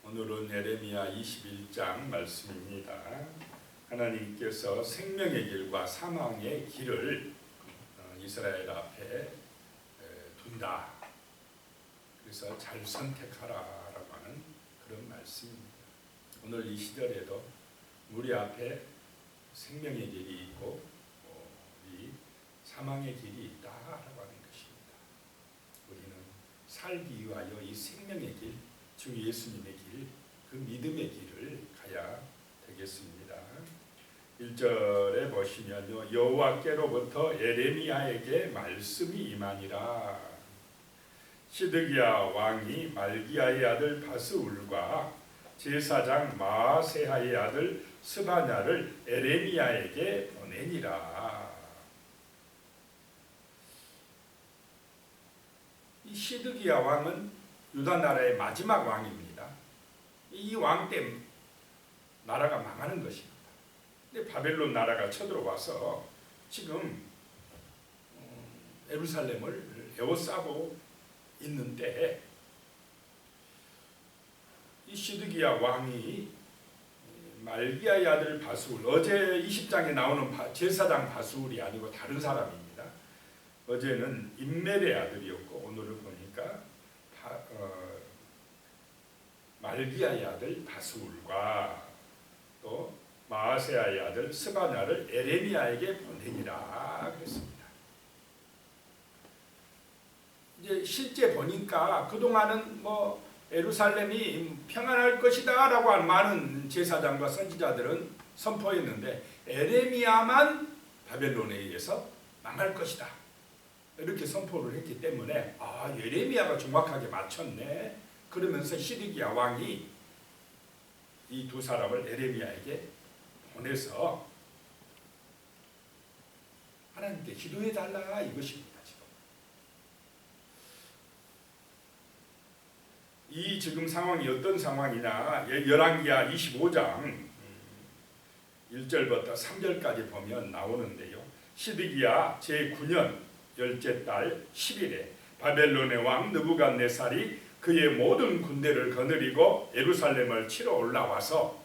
오늘은 예레미야 21장 말씀입니다. 하나님께서 생명의 길과 사망의 길을 이스라엘 앞에 둔다. 그래서 잘 선택하라라고 하는 그런 말씀입니다. 오늘 이 시절에도 우리 앞에 생명의 길이 있고 이 사망의 길이 있다라고 하는 것입니다. 우리는 살기 위하여 이 생명의 길, 주 예수님의 길, 그 믿음의 길을 가야 되겠습니다. 1절에 보시면요, 여호와께로부터 예레미야에게 말씀이 임하니라. 시드기야 왕이 말기야의 아들 바스울과 제사장 마아세야의 아들 스바냐를 예레미야에게 보내니라. 이 시드기야 왕은 유다 나라의 마지막 왕입니다. 이 왕 때문에 나라가 망하는 것입니다. 근데 바벨론 나라가 쳐들어와서 지금 예루살렘을 에워싸고 있는데, 이 시드기야 왕이 말기야의 아들 바스울, 어제 20장에 나오는 제사장 바스울이 아니고 다른 사람입니다. 어제는 임멜의 아들이었고 오늘은 보니까 말기야의 아들 바스울과 또 마아세야의 아들 스바냐를 예레미야에게 보내니라 그랬습니다. 이제 실제 보니까 그동안은 예루살렘이 평안할 것이다 라고 하는 많은 제사장과 선지자들은 선포했는데, 예레미야만 바벨론에 의해서 망할 것이다 이렇게 선포를 했기 때문에 예레미야가 정확하게 맞췄네 그러면서 시드기야 왕이 이 두 사람을 예레미야에게 보내서 하나님께 기도해달라 이것입니다. 이 지금 상황이 어떤 상황이냐, 열왕기야 25장 1절부터 3절까지 보면 나오는데요. 시드기야 제9년 열째 달 10일에 바벨론의 왕 느부갓네살이 그의 모든 군대를 거느리고 예루살렘을 치러 올라와서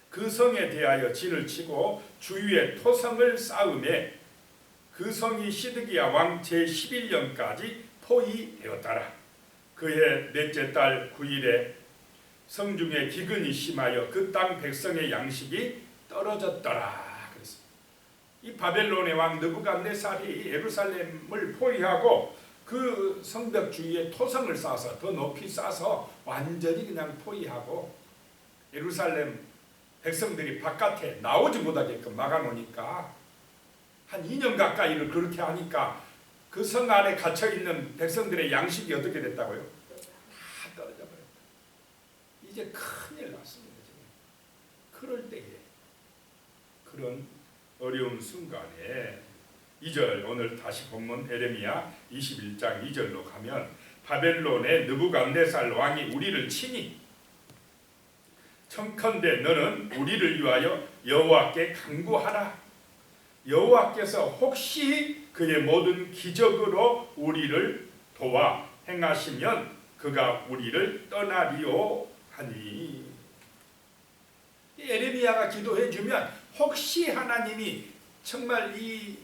그 성에 대하여 진을 치고 주위에 토성을 쌓음에 그 성이 시드기야 왕 제11년까지 포위되었더라. 그해 넷째 달 9일에 성중에 기근이 심하여 그 땅 백성의 양식이 떨어졌더라. 그래서 이 바벨론의 왕 느부갓네살이 예루살렘을 포위하고 그 성벽 주위에 토성을 쌓아서 더 높이 쌓아서 완전히 그냥 포위하고 예루살렘 백성들이 바깥에 나오지 못하게끔 막아놓으니까 한 2년 가까이를 그렇게 하니까 그 성 안에 갇혀있는 백성들의 양식이 어떻게 됐다고요? 다 떨어져 버렸다. 이제 큰일 났습니다. 지금. 그럴 때에, 그런 어려운 순간에 2절, 오늘 다시 본문 예레미야 21장 2절로 가면, 바벨론의 느부갓네살 왕이 우리를 치니 청컨대 너는 우리를 위하여 여호와께 간구하라. 여호와께서 혹시 그의 모든 기적으로 우리를 도와 행하시면 그가 우리를 떠나리오 하니. 예레미야가 기도해 주면 혹시 하나님이 정말 이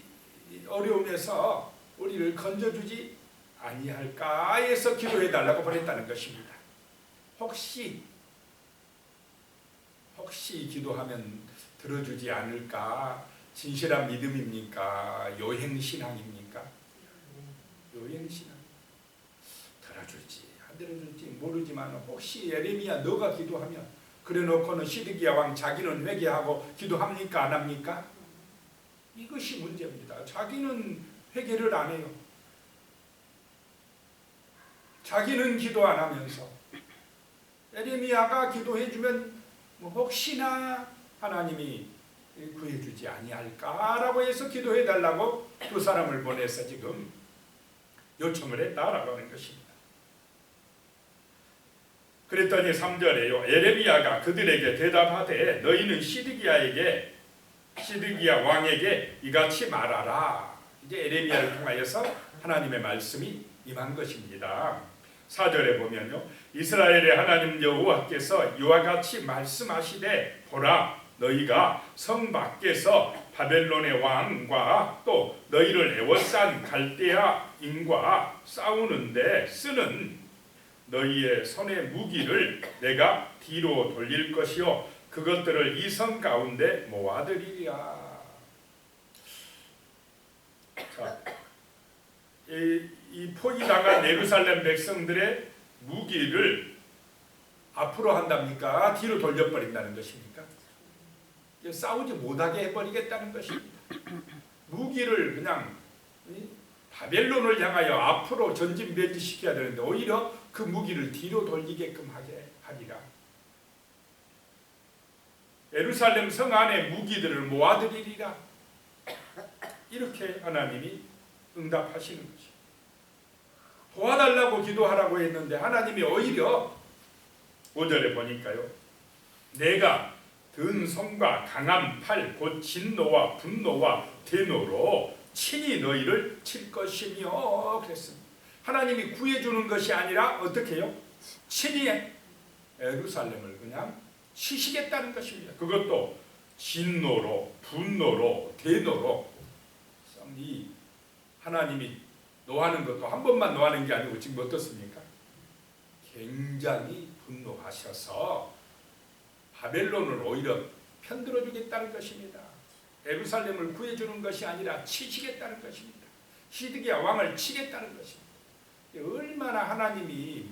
어려움에서 우리를 건져주지 아니할까 해서 기도해 달라고 보냈다는 것입니다. 혹시 기도하면 들어주지 않을까? 진실한 믿음입니까? 요행신앙입니까? 요행신앙. 들어줄지 안 들어줄지 모르지만 혹시 예레미야 너가 기도하면, 그래 놓고는 시드기야 왕 자기는 회개하고 기도합니까? 안 합니까? 이것이 문제입니다. 자기는 회개를 안 해요. 자기는 기도 안 하면서 예레미야가 기도해주면 혹시나 하나님이 구해주지 아니할까라고 해서 기도해달라고 두 사람을 보내서 지금 요청을 했다라고 하는 것입니다. 그랬더니 3절에요. 예레미야가 그들에게 대답하되 너희는 시드기야 왕에게 이같이 말하라. 이제 예레미야를 통하여서 하나님의 말씀이 임한 것입니다. 4절에 보면요, 이스라엘의 하나님 여호와께서 이와 같이 말씀하시되 보라, 너희가 성 밖에서 바벨론의 왕과 또 너희를 애워싼 갈대아인과 싸우는데 쓰는 너희의 손의 무기를 내가 뒤로 돌릴 것이요 그것들을 이 성 가운데 모아들이리라. 자, 이 포위당한 예루살렘 백성들의 무기를 앞으로 한답니까? 뒤로 돌려버린다는 것입니까? 싸우지 못하게 해버리겠다는 것입니다. 무기를 그냥 바벨론을 향하여 앞으로 전진변질시켜야 되는데 오히려 그 무기를 뒤로 돌리게끔 하게 하리라. 예루살렘 성 안에 무기들을 모아들이리라. 이렇게 하나님이 응답하시는 것입니다. 도와달라고 기도하라고 했는데 하나님이 오히려 5절에 보니까요, 내가 든 손과 강한 팔 곧 진노와 분노와 대노로 친히 너희를 칠 것이며 그랬습니다. 하나님이 구해주는 것이 아니라 어떻게 해요? 친히 예루살렘을 그냥 치시겠다는 것입니다. 그것도 진노로 분노로 대노로. 이 하나님이 노하는 것도 한 번만 노하는 게 아니고 지금 어떻습니까? 굉장히 분노하셔서 바벨론을 오히려 편들어 주겠다는 것입니다. 예루살렘을 구해주는 것이 아니라 치시겠다는 것입니다. 시드기야 왕을 치겠다는 것입니다. 얼마나 하나님이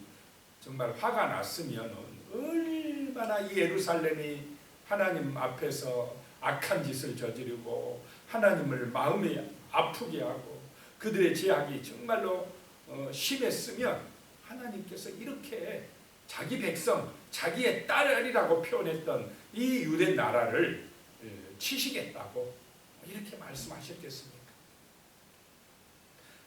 정말 화가 났으면 얼마나 이 예루살렘이 하나님 앞에서 악한 짓을 저지르고 하나님을 마음에 아프게 하고 그들의 죄악이 정말로 심했으면 하나님께서 이렇게 자기 백성, 자기의 딸이라고 표현했던 이 유대 나라를 치시겠다고 이렇게 말씀하셨겠습니까?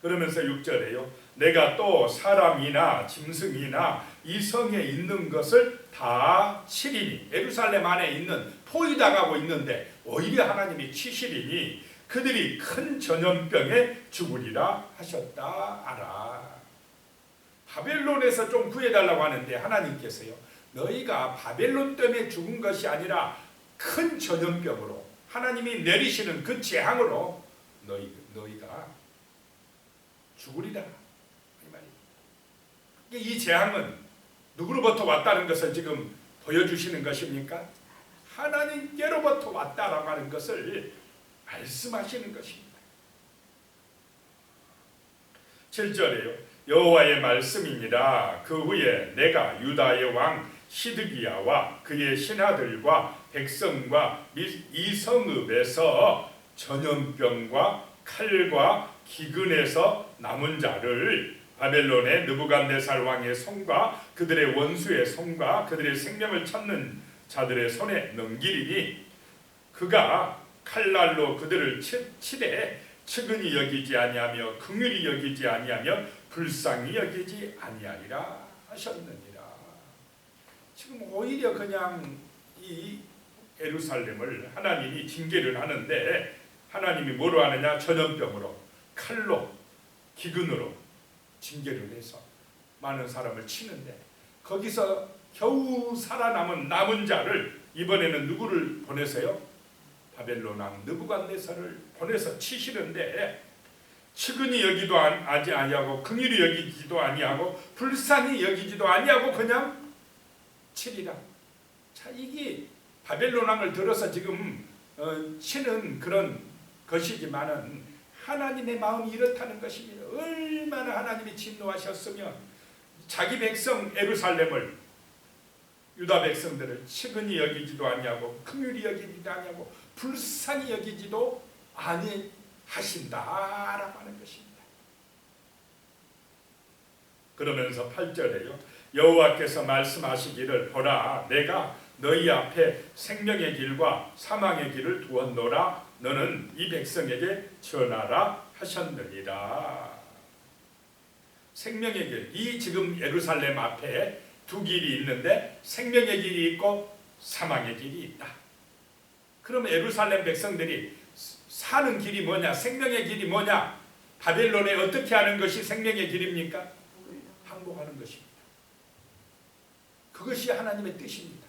그러면서 6절에요. 내가 또 사람이나 짐승이나 이 성에 있는 것을 다 치리니, 예루살렘 안에 있는 포위당하고 있는데 오히려 하나님이 치시리니 그들이 큰 전염병에 죽으리라 하셨다 알아. 바벨론에서 좀 구해달라고 하는데 하나님께서요, 너희가 바벨론 때문에 죽은 것이 아니라 큰 전염병으로 하나님이 내리시는 그 재앙으로 너희가 죽으리라 이 말이에요. 이 재앙은 누구로부터 왔다는 것을 지금 보여주시는 것입니까? 하나님께로부터 왔다라고 하는 것을 말씀하시는 것입니다. 7절에요. 여호와의 말씀이니라. 그 후에 내가 유다의 왕 시드기야와 그의 신하들과 백성과 이 성읍에서 전염병과 칼과 기근에서 남은 자를 바벨론의 느부갓네살 왕의 손과 그들의 원수의 손과 그들의 생명을 찾는 자들의 손에 넘기리니 그가 칼날로 그들을 치되 측은히 여기지 아니하며 긍휼히 여기지 아니하며 불쌍히 여기지 아니하리라 하셨느니라. 지금 오히려 그냥 이 예루살렘을 하나님이 징계를 하는데 하나님이 뭐로 하느냐? 전염병으로, 칼로, 기근으로 징계를 해서 많은 사람을 치는데 거기서 겨우 살아남은 남은 자를 이번에는 누구를 보내세요? 바벨론 왕 느부갓네살을 보내서 치시는데 측은히 여기도 아니하고 긍휼히 여기지도 아니하고 불쌍히 여기지도 아니하고 그냥 치리라. 자, 이게 바벨론 왕을 들어서 지금 치는 그런 것이지만은 하나님의 마음이 이렇다는 것입니다. 얼마나 하나님이 진노하셨으면 자기 백성 예루살렘을, 유다 백성들을 측은히 여기지도 아니하고 긍휼히 여기지도 아니하고 불쌍히 여기지도 아니하신다라고 하는 것입니다. 그러면서 8절에요. 여호와께서 말씀하시기를 보라, 내가 너희 앞에 생명의 길과 사망의 길을 두었노라. 너는 이 백성에게 전하라 하셨느니라. 생명의 길, 이 지금 예루살렘 앞에 두 길이 있는데 생명의 길이 있고 사망의 길이 있다. 그럼 예루살렘 백성들이 사는 길이 뭐냐? 생명의 길이 뭐냐? 바벨론에 어떻게 하는 것이 생명의 길입니까? 항복하는 것입니다. 그것이 하나님의 뜻입니다.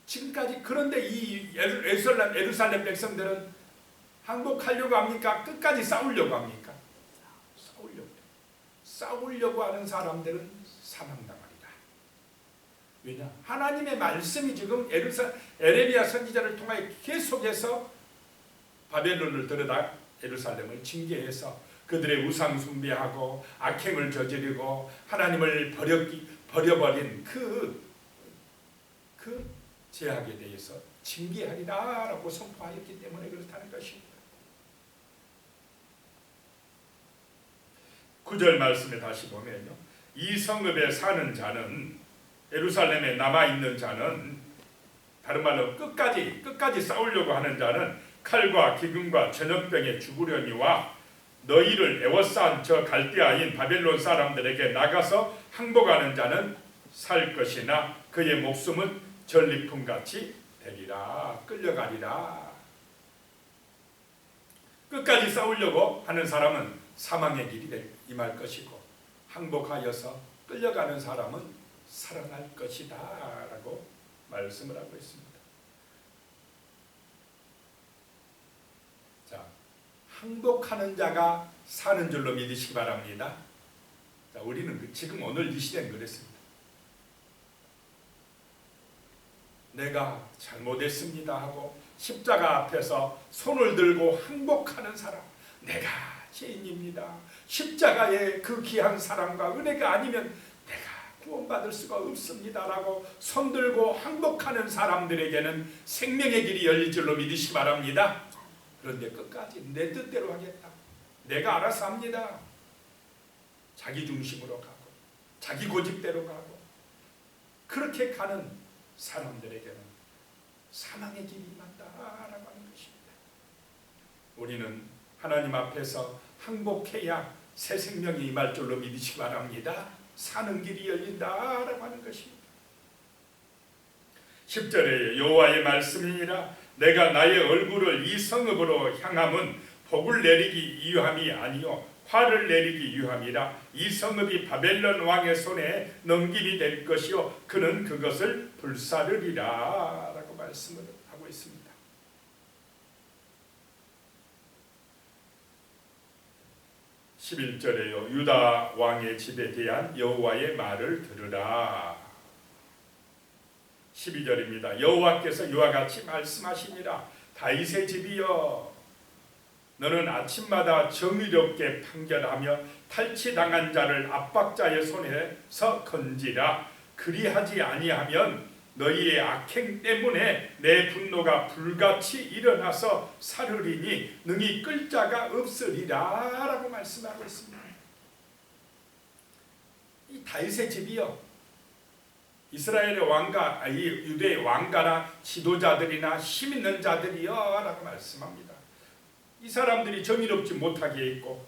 지금까지. 그런데 이 예루살렘 백성들은 항복하려고 합니까? 끝까지 싸우려고 합니까? 싸우려고 하는 사람들은 사망당하리라. 왜냐? 하나님의 말씀이 지금 에레미야 선지자를 통하여 계속해서 바벨론을 들여다 예루살렘을 징계해서 그들의 우상 숭배하고 악행을 저지르고 하나님을 버려버린 그 죄악에 대해서 징계하리라라고 선포하였기 때문에 그렇다는 것입니다. 9절 말씀에 다시 보면요, 이 성읍에 사는 자는, 예루살렘에 남아있는 자는, 다른 말로 끝까지 싸우려고 하는 자는 칼과 기근과 전염병에 죽으려니와 너희를 애워싼 저 갈대아인 바벨론 사람들에게 나가서 항복하는 자는 살 것이나 그의 목숨은 전리품같이 되리라. 끌려가리라. 끝까지 싸우려고 하는 사람은 사망의 길이 임할 것이고, 항복하여서 끌려가는 사람은 살아날 것이다 라고 말씀을 하고 있습니다. 자, 항복하는 자가 사는 줄로 믿으시기 바랍니다. 자, 우리는 지금 오늘 이 시대는 그랬습니다. 내가 잘못했습니다 하고 십자가 앞에서 손을 들고 항복하는 사람, 내가 죄인입니다, 십자가의 그 귀한 사랑과 은혜가 아니면 내가 구원받을 수가 없습니다 라고 손 들고 항복하는 사람들에게는 생명의 길이 열릴 줄로 믿으시기 바랍니다. 그런데 끝까지 내 뜻대로 하겠다, 내가 알아서 합니다, 자기 중심으로 가고 자기 고집대로 가고 그렇게 가는 사람들에게는 사망의 길이 임한다라고 하는 것입니다. 우리는 하나님 앞에서 항복해야 새 생명이 임할 줄로 믿으시기 바랍니다. 사는 길이 열린다라고 하는 것입니다. 10절에 여호와의 말씀이니라. 내가 나의 얼굴을 이 성읍으로 향함은 복을 내리기 위함이 아니요 화를 내리기 위함이라. 이 성읍이 바벨론 왕의 손에 넘김이 될 것이요 그는 그것을 불사르리라 라고 말씀을 하고 있습니다. 11절에요. 유다 왕의 집에 대한 여호와의 말을 들으라. 12절입니다. 여호와께서 이와 같이 말씀하시니라. 다윗의 집이여, 너는 아침마다 정의롭게 판결하며 탈취당한 자를 압박자의 손에서 건지라. 그리하지 아니하면 너희의 악행 때문에 내 분노가 불같이 일어나서 사르리니 능히 끌 자가 없으리라 라고 말씀하고 있습니다. 이 다윗의 집이요, 이스라엘의 왕가, 이 유대의 왕가나 지도자들이나 힘 있는 자들이요 라고 말씀합니다. 이 사람들이 정의롭지 못하게 있고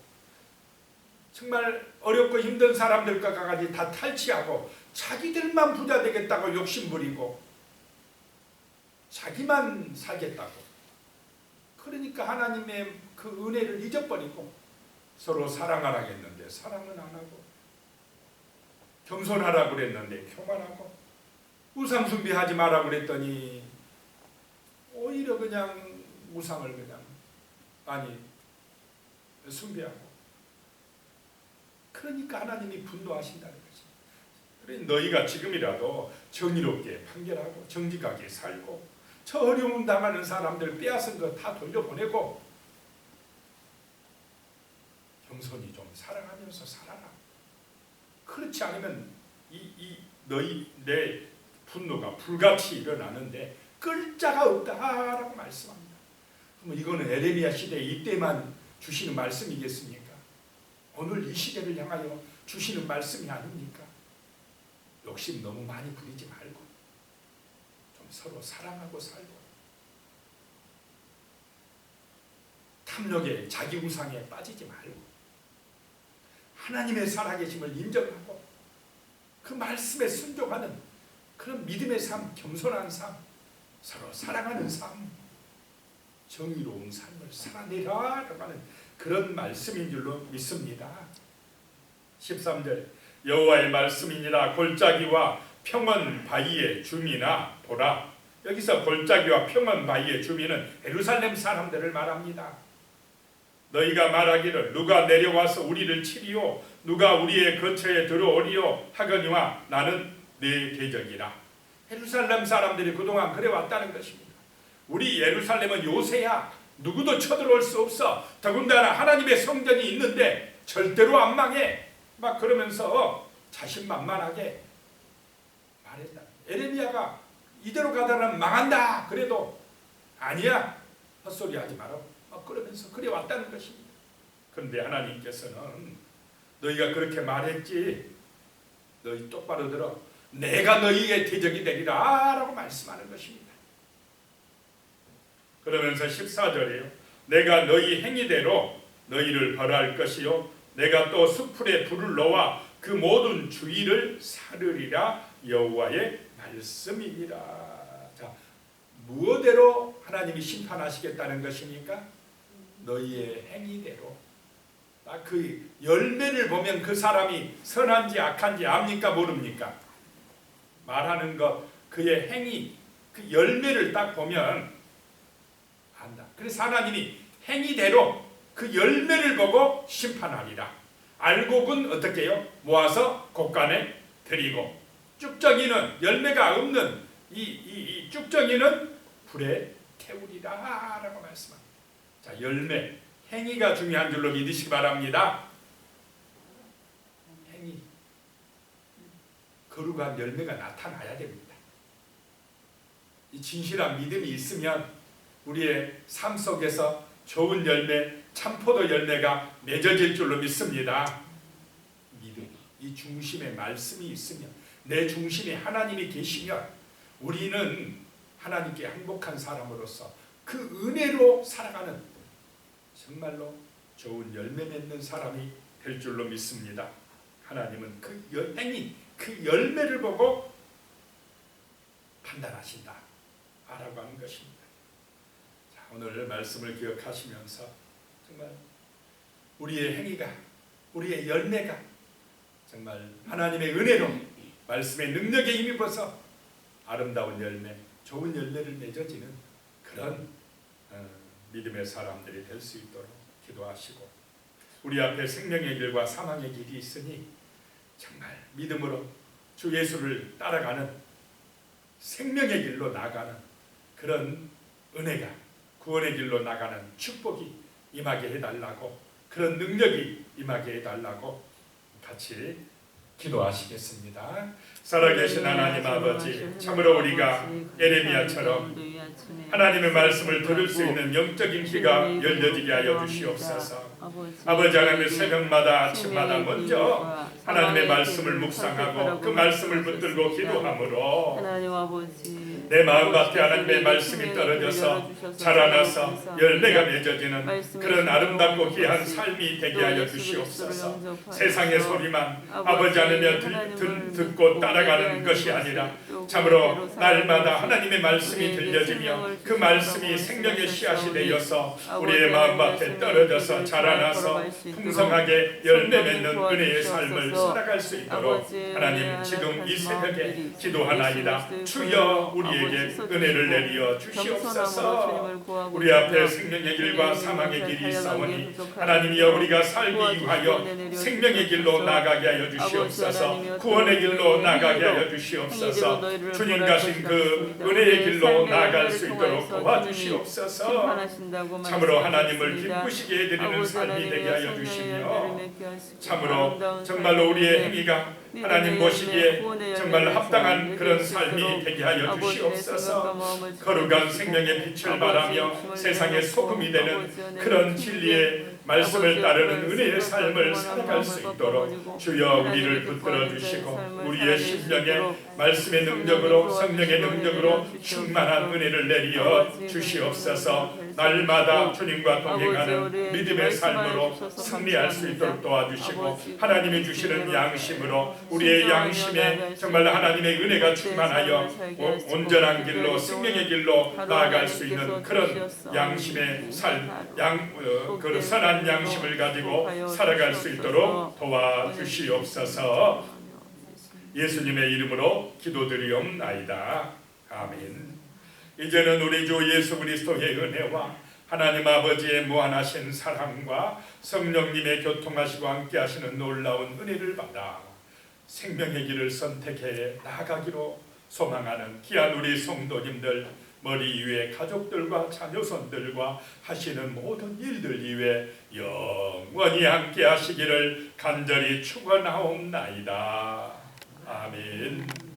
정말 어렵고 힘든 사람들까지 다 탈취하고 자기들만 부자 되겠다고 욕심부리고 자기만 살겠다고, 그러니까 하나님의 그 은혜를 잊어버리고 서로 사랑하라 했는데 사랑은 안 하고, 겸손하라고 그랬는데 교만하고, 우상 숭배하지 마라 그랬더니 오히려 그냥 우상을 그냥 숭배하고, 그러니까 하나님이 분노하신다는 거지. 그래, 너희가 지금이라도 정의롭게 판결하고 정직하게 살고 저 어려움 당하는 사람들 빼앗은 거 다 돌려보내고 겸손히 좀 사랑하면서 살아라. 그렇지 않으면 너희 내 분노가 불같이 일어나는데 끌 자가 없다라고 말씀합니다. 그럼 이거는 에레미야 시대 이때만 주시는 말씀이겠습니까? 오늘 이 시대를 향하여 주시는 말씀이 아닙니까? 욕심 너무 많이 부리지 말고 좀 서로 사랑하고 살고, 탐욕에 자기 우상에 빠지지 말고 하나님의 살아계심을 인정하고 그 말씀에 순종하는 그런 믿음의 삶, 겸손한 삶, 서로 사랑하는 삶, 정의로운 삶을 살아내라라고 하는 그런 말씀인 줄로 믿습니다. 13절, 여호와의 말씀이니라. 골짜기와 평원 바위의 주민아 보라. 여기서 골짜기와 평원 바위의 주민은 예루살렘 사람들을 말합니다. 너희가 말하기를 누가 내려와서 우리를 치리요 누가 우리의 거처에 들어오리요 하거니와 나는 내 대적이라. 예루살렘 사람들이 그동안 그래 왔다는 것입니다. 우리 예루살렘은 요새야 누구도 쳐들어올 수 없어. 더군다나 하나님의 성전이 있는데 절대로 안 망해. 막 그러면서 자신만만하게 말했다. 에레미야가 이대로 가다는 망한다. 그래도 아니야. 헛소리 하지 마라. 막 그러면서 그래 왔다는 것입니다. 그런데 하나님께서는 너희가 그렇게 말했지. 너희 똑바로 들어. 내가 너희의 대적이 되리라 라고 말씀하는 것입니다. 그러면서 14절이에요. 내가 너희 행위대로 너희를 벌할 것이요 내가 또 수풀에 불을 넣어 그 모든 주위를 사르리라. 여호와의 말씀이니라. 자, 무엇대로 하나님이 심판하시겠다는 것입니까? 너희의 행위대로. 그 열매를 보면 그 사람이 선한지 악한지 압니까 모릅니까? 말하는 것, 그의 행위, 그 열매를 딱 보면 안다. 그래서 하나님이 행위대로 그 열매를 보고 심판하리라. 알곡은 어떻게 해요? 모아서 곡간에 드리고 쭉정이는 열매가 없는 이 쭉정이는 불에 태우리라 라고 말씀합니다. 자, 열매, 행위가 중요한 줄로 믿으시기 바랍니다. 행위, 거룩한 열매가 나타나야 됩니다. 이 진실한 믿음이 있으면 우리의 삶 속에서 좋은 열매, 참포도 열매가 맺어질 줄로 믿습니다. 믿음, 이 중심에 말씀이 있으면, 내 중심에 하나님이 계시면 우리는 하나님께 행복한 사람으로서 그 은혜로 살아가는 정말로 좋은 열매 맺는 사람이 될 줄로 믿습니다. 하나님은 그 행위, 그 열매를 보고 판단하신다 라고 하는 것입니다. 자, 오늘 말씀을 기억하시면서 정말 우리의 행위가, 우리의 열매가 정말 하나님의 은혜로 말씀의 능력에 힘입어서 아름다운 열매, 좋은 열매를 맺어지는 그런 믿음의 사람들이 될 수 있도록 기도하시고, 우리 앞에 생명의 길과 사망의 길이 있으니 정말 믿음으로 주 예수를 따라가는 생명의 길로 나가는 그런 은혜가, 구원의 길로 나가는 축복이 임하게 해달라고, 그런 능력이 임하게 해달라고 같이 기도하시겠습니다. 살아계신 하나님 아버지, 참으로 우리가 예레미야처럼 하나님의 말씀을 들을 수 있는 영적인 귀가 열려지게 하여 주시옵소서. 아버지 하나님의 새벽마다 아침마다 먼저 하나님의 말씀을 묵상하고 그 말씀을 붙들고 기도함으로 내 마음밭에 하나님의 말씀이 떨어져서 자라나서 열매가 맺어지는 그런 아름답고 귀한 삶이 되게 하여 주시옵소서. 세상의 소리만 아버지 하나님 듣고 따라가는 것이 아니라 참으로 날마다 하나님의 말씀이 들려지며 그 말씀이 생명의 씨앗이 되어서 우리의 마음밭에 떨어져서 자라나서 풍성하게 열매 맺는 은혜의 삶을 살아갈 수 있도록 하나님 지금 이 새벽에 기도하나이다. 주여 우리에게 은혜를 내리어 주시옵소서. 우리 앞에 생명의 길과 사망의 길이 있사오니 하나님이여 우리가 살기 위하여 생명의 길로 나가게 하여 주시옵소서. 구원의 길로 나가게 하여 주시옵소서. 주님 가신 그 은혜의 길로 나아갈 수 있도록 도와주시옵소서. 참으로 하나님을 기쁘시게 해드리는 삶이 되게 하여 주시며 참으로 정말로 우리의 행위가 하나님 보시기에 정말 합당한 그런 삶이 되게 하여 주시옵소서. 거룩한 생명의 빛을 발하며 세상의 소금이 되는 그런 진리의 말씀을 따르는 은혜의 삶을 살아갈 수 있도록 주여 우리를 붙들어 주시고 우리의 심령에 말씀의 능력으로 성령의 능력으로 충만한 은혜를 내리어 주시옵소서. 날마다 주님과 동행하는 믿음의 삶으로 승리할 수 있도록 도와주시고 하나님이 주시는 양심으로 우리의 양심에 정말 하나님의 은혜가 충만하여 온전한 길로 생명의 길로 나아갈 수 있는 그런 양심의 삶, 그 선한 양심을 가지고 살아갈 수 있도록 도와주시옵소서. 예수님의 이름으로 기도드리옵나이다. 아멘. 이제는 우리 주 예수 그리스도의 은혜와 하나님 아버지의 무한하신 사랑과 성령님의 교통하시고 함께하시는 놀라운 은혜를 받아 생명의 길을 선택해 나아가기로 소망하는 귀한 우리 성도님들, 머리 위에 가족들과 자녀손들과 하시는 모든 일들 위에 영원히 함께하시기를 간절히 축원하옵나이다. 아멘.